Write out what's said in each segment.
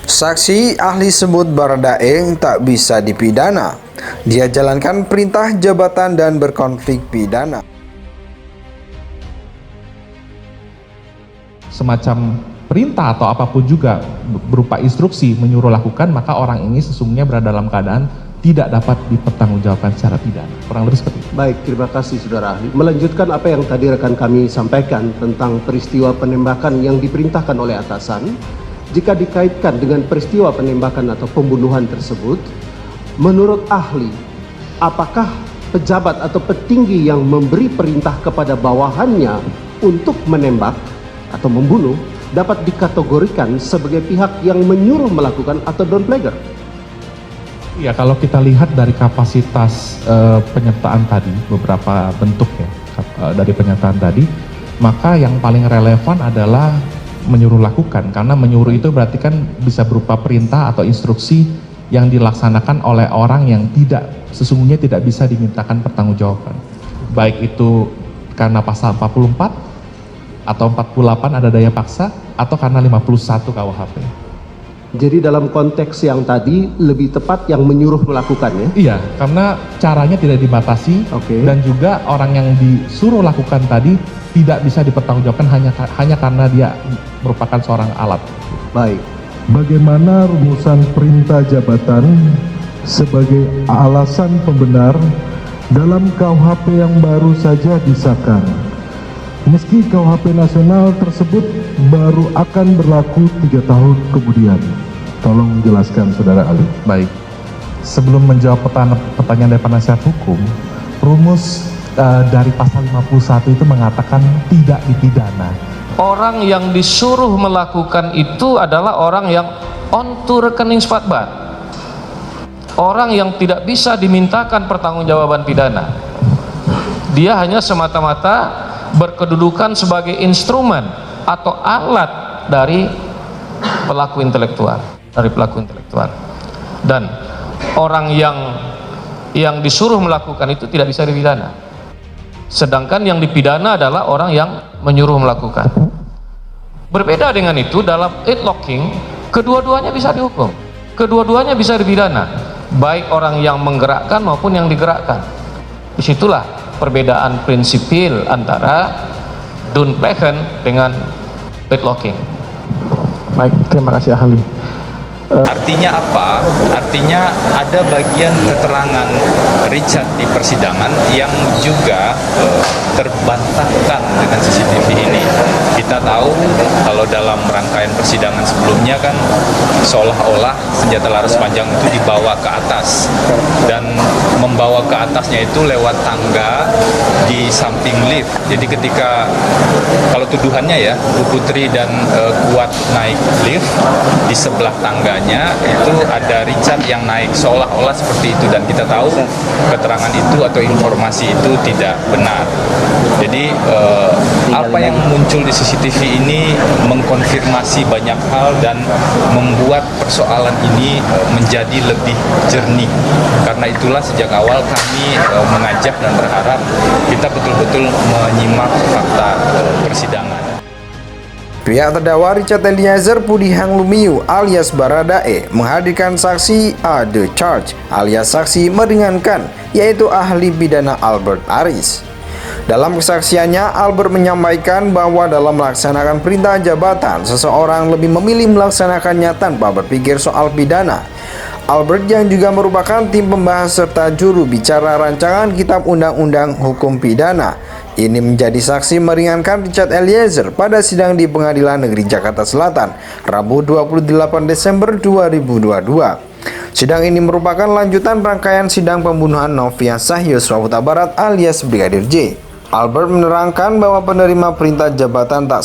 Saksi ahli sebut Baradae tak bisa dipidana. Dia jalankan perintah jabatan dan berkonflik pidana. Semacam perintah atau apapun juga berupa instruksi menyuruh lakukan, maka orang ini sesungguhnya berada dalam keadaan tidak dapat dipertanggungjawabkan secara pidana. Kurang lebih seperti itu. Baik, terima kasih saudara ahli. Melanjutkan apa yang tadi rekan kami sampaikan tentang peristiwa penembakan yang diperintahkan oleh atasan, jika dikaitkan dengan peristiwa penembakan atau pembunuhan tersebut, menurut ahli, apakah pejabat atau petinggi yang memberi perintah kepada bawahannya untuk menembak atau membunuh dapat dikategorikan sebagai pihak yang menyuruh melakukan atau downplagger? Ya, kalau kita lihat dari kapasitas penyertaan tadi, beberapa bentuk ya dari penyertaan tadi, maka yang paling relevan adalah menyuruh lakukan, karena menyuruh itu berarti kan bisa berupa perintah atau instruksi yang dilaksanakan oleh orang yang sesungguhnya tidak bisa dimintakan pertanggungjawaban. Baik itu karena pasal 44 atau 48 ada daya paksa, atau karena 51 KUHP. Jadi dalam konteks yang tadi lebih tepat yang menyuruh melakukannya? Iya, karena caranya tidak dibatasi. Oke. Dan juga orang yang disuruh lakukan tadi tidak bisa dipertanggungjawabkan hanya karena dia merupakan seorang alat. Baik. Bagaimana rumusan perintah jabatan sebagai alasan pembenar dalam KUHP yang baru saja disahkan? Meski KUHP nasional tersebut baru akan berlaku 3 tahun kemudian. Tolong jelaskan saudara ahli. Baik, sebelum menjawab pertanyaan dari penasihat hukum, rumus dari pasal 51 itu mengatakan tidak dipidana. Orang yang disuruh melakukan itu adalah orang yang on to rekening Spatbar, orang yang tidak bisa dimintakan pertanggungjawaban pidana. Dia hanya semata-mata berkedudukan sebagai instrumen atau alat dari pelaku intelektual, dan orang yang disuruh melakukan itu tidak bisa dipidana. Sedangkan yang dipidana adalah orang yang menyuruh melakukan. Berbeda dengan itu, dalam aid locking kedua-duanya bisa dihukum, kedua-duanya bisa dipidana, baik orang yang menggerakkan maupun yang digerakkan. Disitulah perbedaan prinsipil antara downplaggen dengan aid locking. Baik, terima kasih ahli. Artinya apa? Artinya ada bagian keterangan Richard di persidangan yang juga terbantahkan dengan CCTV ini. Kita tahu kalau dalam rangkaian persidangan sebelumnya kan seolah-olah senjata laras panjang itu dibawa ke atas, dan membawa ke atasnya itu lewat tangga di samping lift. Jadi ketika, kalau tuduhannya ya, Bu Putri dan Kuat naik lift, di sebelah tangganya itu ada Richard yang naik, seolah-olah seperti itu, dan kita tahu keterangan itu atau informasi itu tidak benar. Jadi apa yang muncul di CCTV ini mengkonfirmasi banyak hal dan membuat persoalan ini menjadi lebih jernih. Karena itulah sejak awal kami mengajak dan berharap kita betul-betul menyimak fakta persidangan. Pihak terdakwa Richard Eliezer Pudihang Lumiu alias Baradae menghadirkan saksi A. The Charge alias saksi meringankan, yaitu ahli pidana Albert Aris. Dalam kesaksiannya, Albert menyampaikan bahwa dalam melaksanakan perintah jabatan, seseorang lebih memilih melaksanakannya tanpa berpikir soal pidana. Albert yang juga merupakan tim pembahas serta juru bicara rancangan Kitab Undang-Undang Hukum Pidana ini menjadi saksi meringankan Richard Eliezer pada sidang di Pengadilan Negeri Jakarta Selatan Rabu 28 Desember 2022. Sidang ini merupakan lanjutan rangkaian sidang pembunuhan Nofriansah Yosua Huta Barat alias Brigadir J. Albert menerangkan bahwa penerima perintah jabatan tidak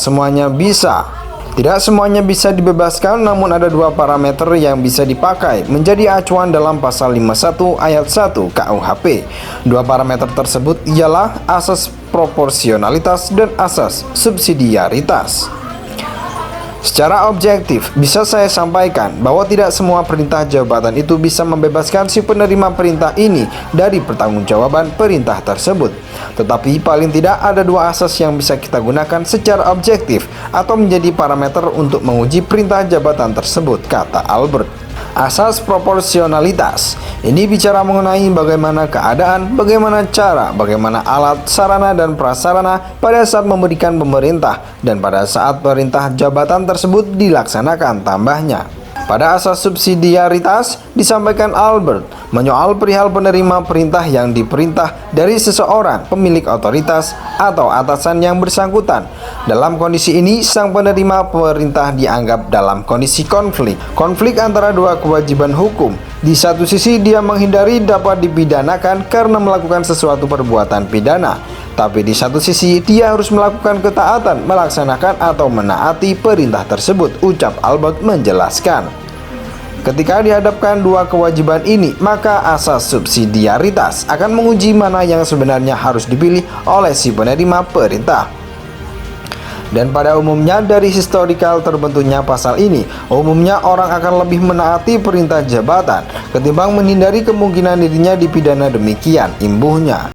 semuanya bisa dibebaskan, namun ada 2 parameter yang bisa dipakai menjadi acuan dalam pasal 51 ayat 1 KUHP. 2 parameter tersebut ialah asas proporsionalitas dan asas subsidiaritas. Secara objektif, bisa saya sampaikan bahwa tidak semua perintah jabatan itu bisa membebaskan si penerima perintah ini dari pertanggungjawaban perintah tersebut. Tetapi paling tidak ada dua asas yang bisa kita gunakan secara objektif atau menjadi parameter untuk menguji perintah jabatan tersebut, kata Albert. Asas proporsionalitas ini bicara mengenai bagaimana keadaan, bagaimana cara, bagaimana alat, sarana, dan prasarana pada saat memberikan pemerintah dan pada saat perintah jabatan tersebut dilaksanakan, tambahnya. Pada asas subsidiaritas, disampaikan Albert menyoal perihal penerima perintah yang diperintah dari seseorang, pemilik otoritas, atau atasan yang bersangkutan. Dalam kondisi ini, sang penerima perintah dianggap dalam kondisi konflik antara dua kewajiban hukum. Di satu sisi, dia menghindari dapat dipidanakan karena melakukan sesuatu perbuatan pidana. Tapi di satu sisi, dia harus melakukan ketaatan, melaksanakan atau menaati perintah tersebut, ucap Albert menjelaskan. Ketika dihadapkan dua kewajiban ini, maka asas subsidiaritas akan menguji mana yang sebenarnya harus dipilih oleh si penerima perintah. Dan pada umumnya dari historikal terbentuknya pasal ini, umumnya orang akan lebih menaati perintah jabatan ketimbang menghindari kemungkinan dirinya dipidana, demikian imbuhnya.